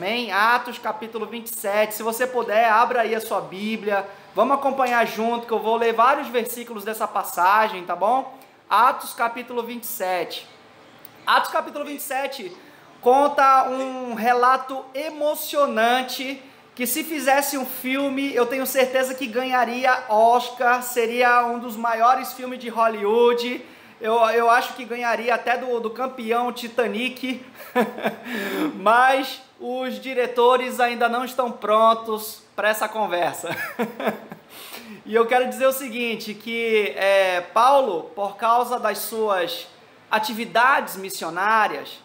amém? Atos capítulo 27, se você puder, abra aí a sua Bíblia, vamos acompanhar junto, que eu vou ler vários versículos dessa passagem, tá bom? Atos capítulo 27. Atos capítulo 27 conta um relato emocionante, que se fizesse um filme, eu tenho certeza que ganharia Oscar, seria um dos maiores filmes de Hollywood. Eu acho que ganharia até do campeão Titanic, mas os diretores ainda não estão prontos para essa conversa. E eu quero dizer o seguinte, que Paulo, por causa das suas atividades missionárias,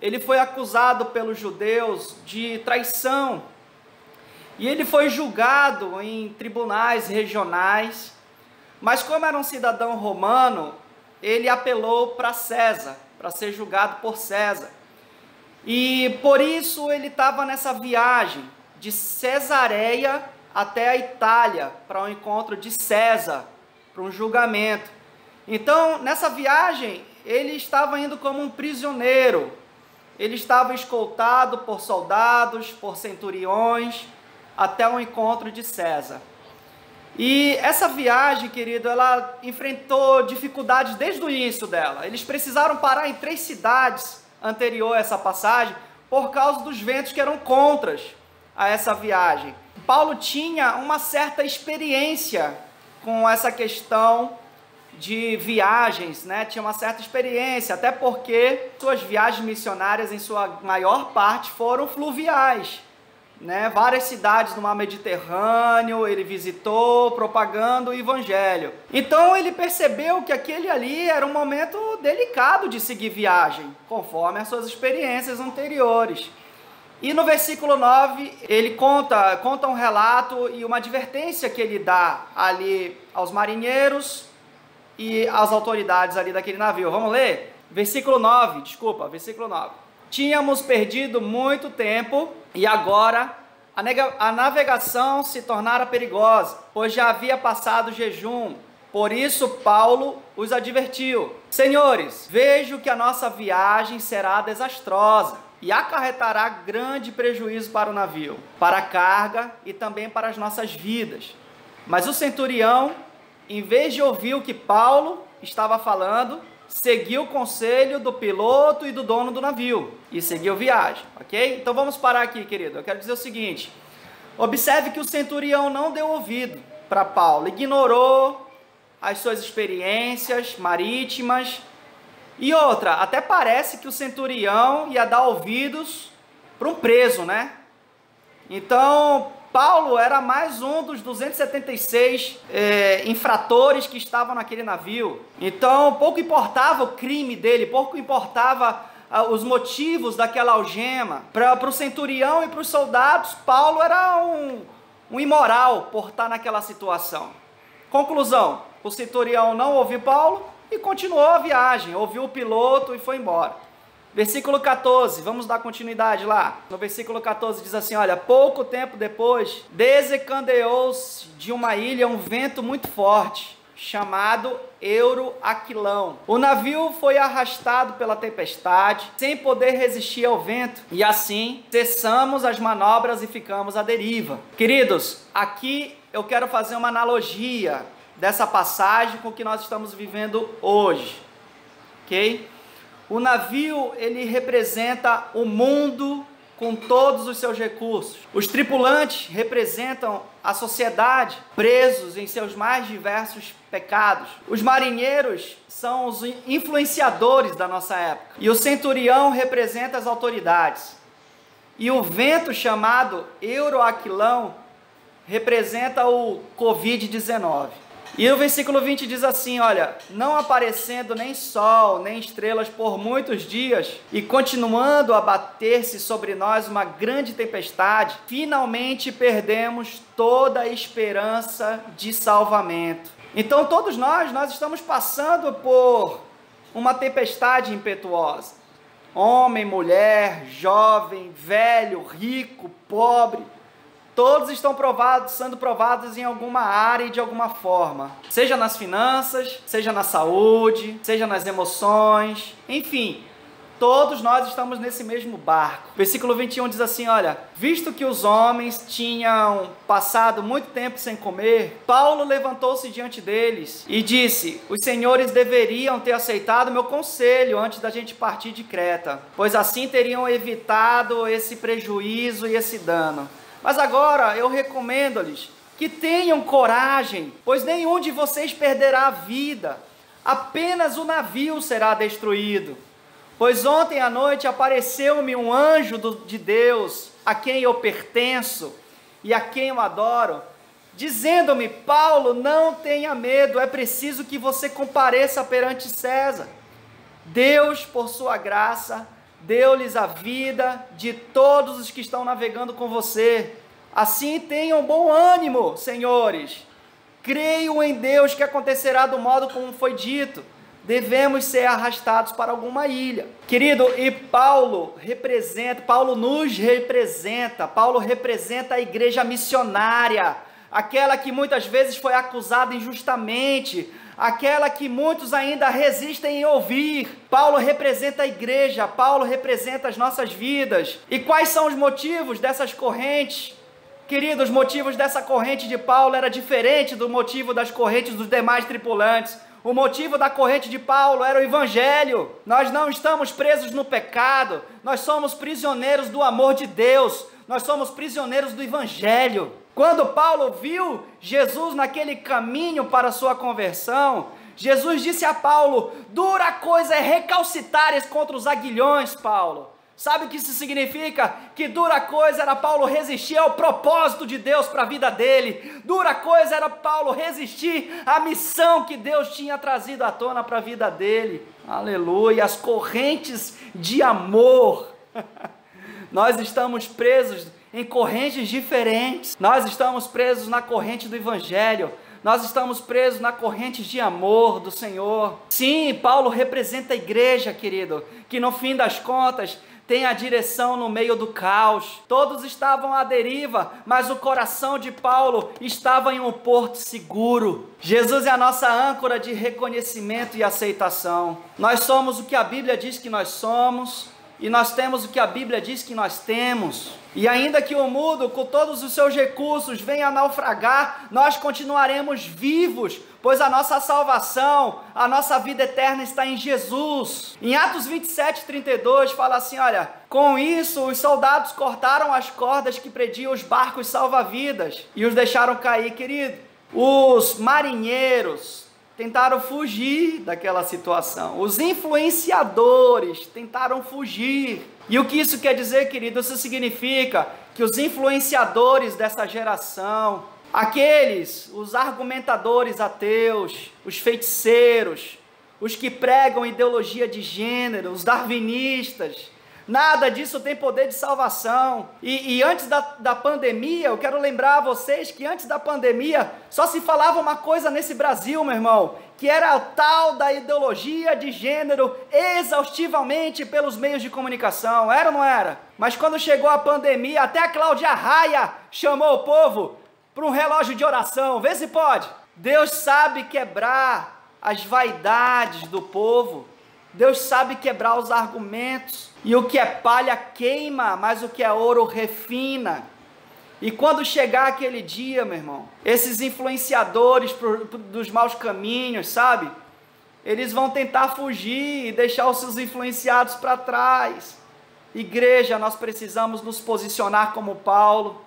ele foi acusado pelos judeus de traição, e ele foi julgado em tribunais regionais, mas como era um cidadão romano, ele apelou para César, para ser julgado por César. E por isso ele estava nessa viagem de Cesareia até a Itália, para o encontro de César, para um julgamento. Então, nessa viagem, ele estava indo como um prisioneiro. Ele estava escoltado por soldados, por centuriões, até o encontro de César. E essa viagem, querido, ela enfrentou dificuldades desde o início dela. Eles precisaram parar em 3 cidades anterior a essa passagem, por causa dos ventos que eram contras a essa viagem. Paulo tinha uma certa experiência com essa questão de viagens, né? Tinha uma certa experiência, até porque suas viagens missionárias, em sua maior parte, foram fluviais, né? Várias cidades no mar Mediterrâneo ele visitou, propagando o evangelho. Então ele percebeu que aquele ali era um momento delicado de seguir viagem, conforme as suas experiências anteriores. E no versículo 9, ele conta um relato e uma advertência que ele dá ali aos marinheiros e às autoridades ali daquele navio. Vamos ler? Versículo 9. Tínhamos perdido muito tempo e agora a navegação se tornara perigosa, pois já havia passado o jejum. Por isso Paulo os advertiu: Senhores, vejo que a nossa viagem será desastrosa e acarretará grande prejuízo para o navio, para a carga e também para as nossas vidas. Mas o centurião, em vez de ouvir o que Paulo estava falando, seguiu o conselho do piloto e do dono do navio e seguiu viagem, ok? Então vamos parar aqui, querido. Eu quero dizer o seguinte: observe que o centurião não deu ouvido para Paulo, ignorou as suas experiências marítimas. E outra, até parece que o centurião ia dar ouvidos para um preso, né? Então, Paulo era mais um dos 276 infratores que estavam naquele navio. Então, pouco importava o crime dele, pouco importava os motivos daquela algema. Para o centurião e para os soldados, Paulo era um imoral por estar naquela situação. Conclusão: o centurião não ouviu Paulo e continuou a viagem, ouviu o piloto e foi embora. Versículo 14, vamos dar continuidade lá. No versículo 14 diz assim, olha: pouco tempo depois, desencadeou-se de uma ilha um vento muito forte, chamado Euroaquilão. O navio foi arrastado pela tempestade, sem poder resistir ao vento, e assim cessamos as manobras e ficamos à deriva. Queridos, aqui eu quero fazer uma analogia dessa passagem com o que nós estamos vivendo hoje, ok? O navio, ele representa o mundo com todos os seus recursos. Os tripulantes representam a sociedade, presos em seus mais diversos pecados. Os marinheiros são os influenciadores da nossa época. E o centurião representa as autoridades. E o vento chamado Euroaquilão representa o Covid-19. E o versículo 20 diz assim, olha: não aparecendo nem sol, nem estrelas por muitos dias, e continuando a bater-se sobre nós uma grande tempestade, finalmente perdemos toda a esperança de salvamento. Então todos nós estamos passando por uma tempestade impetuosa. Homem, mulher, jovem, velho, rico, pobre, todos estão sendo provados em alguma área e de alguma forma. Seja nas finanças, seja na saúde, seja nas emoções, enfim. todos nós estamos nesse mesmo barco. Versículo 21 diz assim, olha, visto que os homens tinham passado muito tempo sem comer, Paulo levantou-se diante deles e disse, os senhores deveriam ter aceitado meu conselho antes da gente partir de Creta, pois assim teriam evitado esse prejuízo e esse dano. Mas agora eu recomendo-lhes que tenham coragem, pois nenhum de vocês perderá a vida, apenas o navio será destruído. Pois ontem à noite apareceu-me um anjo de Deus, a quem eu pertenço e a quem eu adoro, dizendo-me, Paulo, não tenha medo, é preciso que você compareça perante César. Deus, por sua graça, deu-lhes a vida de todos os que estão navegando com você. Assim tenham bom ânimo, senhores. Creio em Deus que acontecerá do modo como foi dito. Devemos ser arrastados para alguma ilha. Querido, e Paulo nos representa. Paulo representa a igreja missionária, aquela que muitas vezes foi acusada injustamente, aquela que muitos ainda resistem em ouvir. Paulo representa a igreja, Paulo representa as nossas vidas. E quais são os motivos dessas correntes? Queridos, os motivos dessa corrente de Paulo era diferente do motivo das correntes dos demais tripulantes. O motivo da corrente de Paulo era o Evangelho. Nós não estamos presos no pecado, nós somos prisioneiros do amor de Deus, nós somos prisioneiros do Evangelho. Quando Paulo viu Jesus naquele caminho para a sua conversão, Jesus disse a Paulo, dura coisa é recalcitares contra os aguilhões, Paulo. Sabe o que isso significa? Que dura coisa era Paulo resistir ao propósito de Deus para a vida dele. Dura coisa era Paulo resistir à missão que Deus tinha trazido à tona para a vida dele. Aleluia, as correntes de amor. Nós estamos presos em correntes diferentes. Nós estamos presos na corrente do Evangelho. Nós estamos presos na corrente de amor do Senhor. Sim, Paulo representa a igreja, querido, que no fim das contas tem a direção no meio do caos. Todos estavam à deriva, mas o coração de Paulo estava em um porto seguro. Jesus é a nossa âncora de reconhecimento e aceitação. Nós somos o que a Bíblia diz que nós somos, e nós temos o que a Bíblia diz que nós temos. E ainda que o mundo, com todos os seus recursos, venha a naufragar, nós continuaremos vivos, pois a nossa salvação, a nossa vida eterna está em Jesus. Em Atos 27:32 fala assim, olha, com isso os soldados cortaram as cordas que prendiam os barcos salva-vidas e os deixaram cair, querido. Os marinheiros tentaram fugir daquela situação. Os influenciadores tentaram fugir. E o que isso quer dizer, querido? Isso significa que os influenciadores dessa geração, os argumentadores ateus, os feiticeiros, os que pregam ideologia de gênero, os darwinistas, nada disso tem poder de salvação. E antes da pandemia, eu quero lembrar a vocês que antes da pandemia só se falava uma coisa nesse Brasil, meu irmão, que era o tal da ideologia de gênero exaustivamente pelos meios de comunicação, era ou não era? Mas quando chegou a pandemia, até a Cláudia Raia chamou o povo para um relógio de oração, vê se pode. Deus sabe quebrar as vaidades do povo, Deus sabe quebrar os argumentos, e o que é palha queima, mas o que é ouro refina. E quando chegar aquele dia, meu irmão, esses influenciadores dos maus caminhos, sabe? Eles vão tentar fugir e deixar os seus influenciados para trás. Igreja, nós precisamos nos posicionar como Paulo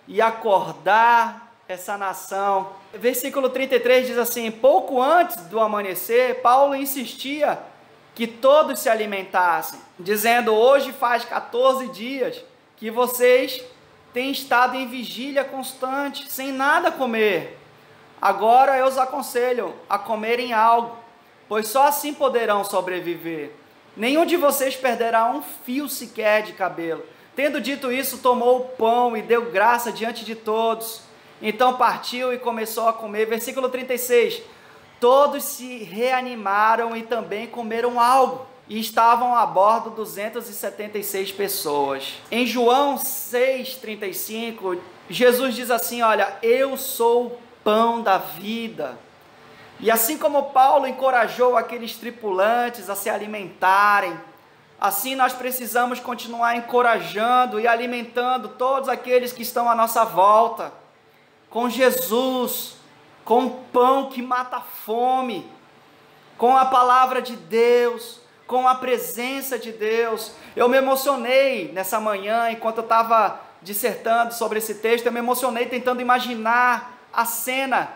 e acordar essa nação. Versículo 33 diz assim, pouco antes do amanhecer, Paulo insistia que todos se alimentassem, dizendo, hoje faz 14 dias que vocês têm estado em vigília constante, sem nada comer. Agora eu os aconselho a comerem algo, pois só assim poderão sobreviver. Nenhum de vocês perderá um fio sequer de cabelo. Tendo dito isso, tomou o pão e deu graça diante de todos. Então partiu e começou a comer. Versículo 36. Todos se reanimaram e também comeram algo. E estavam a bordo 276 pessoas. Em João 6,35, Jesus diz assim, olha, eu sou o pão da vida. E assim como Paulo encorajou aqueles tripulantes a se alimentarem, Assim nós precisamos continuar encorajando e alimentando todos aqueles que estão à nossa volta, com Jesus, com o pão que mata a fome, com a palavra de Deus, com a presença de Deus. Eu me emocionei nessa manhã, enquanto eu estava dissertando sobre esse texto, eu me emocionei tentando imaginar a cena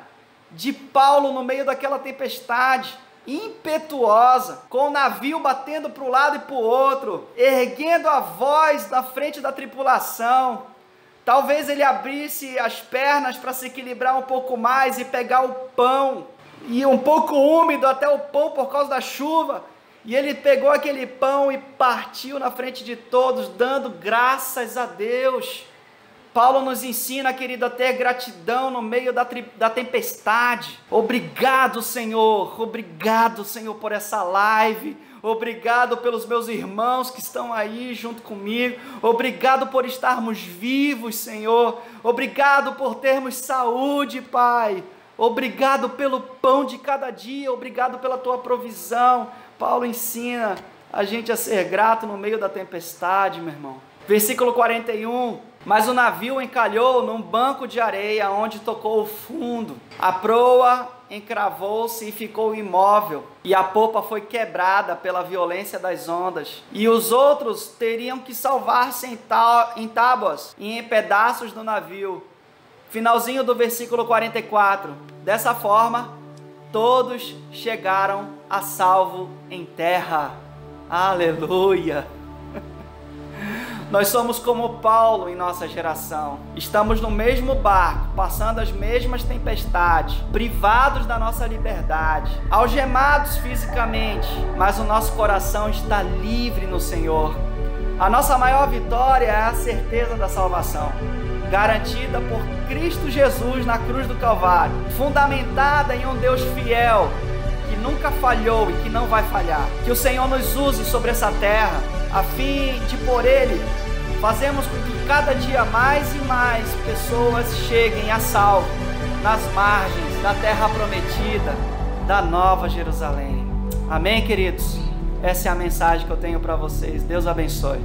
de Paulo no meio daquela tempestade impetuosa, com o navio batendo para um lado e para o outro, erguendo a voz na frente da tripulação. Talvez ele abrisse as pernas para se equilibrar um pouco mais e pegar o pão, e um pouco úmido até o pão por causa da chuva, e ele pegou aquele pão e partiu na frente de todos, dando graças a Deus. Paulo nos ensina, querido, a ter gratidão no meio da tempestade. Obrigado, Senhor, por essa live. Obrigado pelos meus irmãos que estão aí junto comigo. Obrigado por estarmos vivos, Senhor. Obrigado por termos saúde, Pai. Obrigado pelo pão de cada dia. Obrigado pela tua provisão. Paulo ensina a gente a ser grato no meio da tempestade, meu irmão. Versículo 41. Mas o navio encalhou num banco de areia onde tocou o fundo. A proa encravou-se e ficou imóvel, e a popa foi quebrada pela violência das ondas. E os outros teriam que salvar-se em tábuas e em pedaços do navio. Finalzinho do versículo 44. Dessa forma, todos chegaram a salvo em terra. Aleluia! Nós somos como Paulo em nossa geração. Estamos no mesmo barco, passando as mesmas tempestades, privados da nossa liberdade, algemados fisicamente, mas o nosso coração está livre no Senhor. A nossa maior vitória é a certeza da salvação, garantida por Cristo Jesus na cruz do Calvário, fundamentada em um Deus fiel, que nunca falhou e que não vai falhar. Que o Senhor nos use sobre essa terra, a fim de por Ele fazemos com que cada dia mais e mais pessoas cheguem a salvo nas margens da terra prometida, da Nova Jerusalém. Amém, queridos? Essa é a mensagem que eu tenho para vocês. Deus abençoe.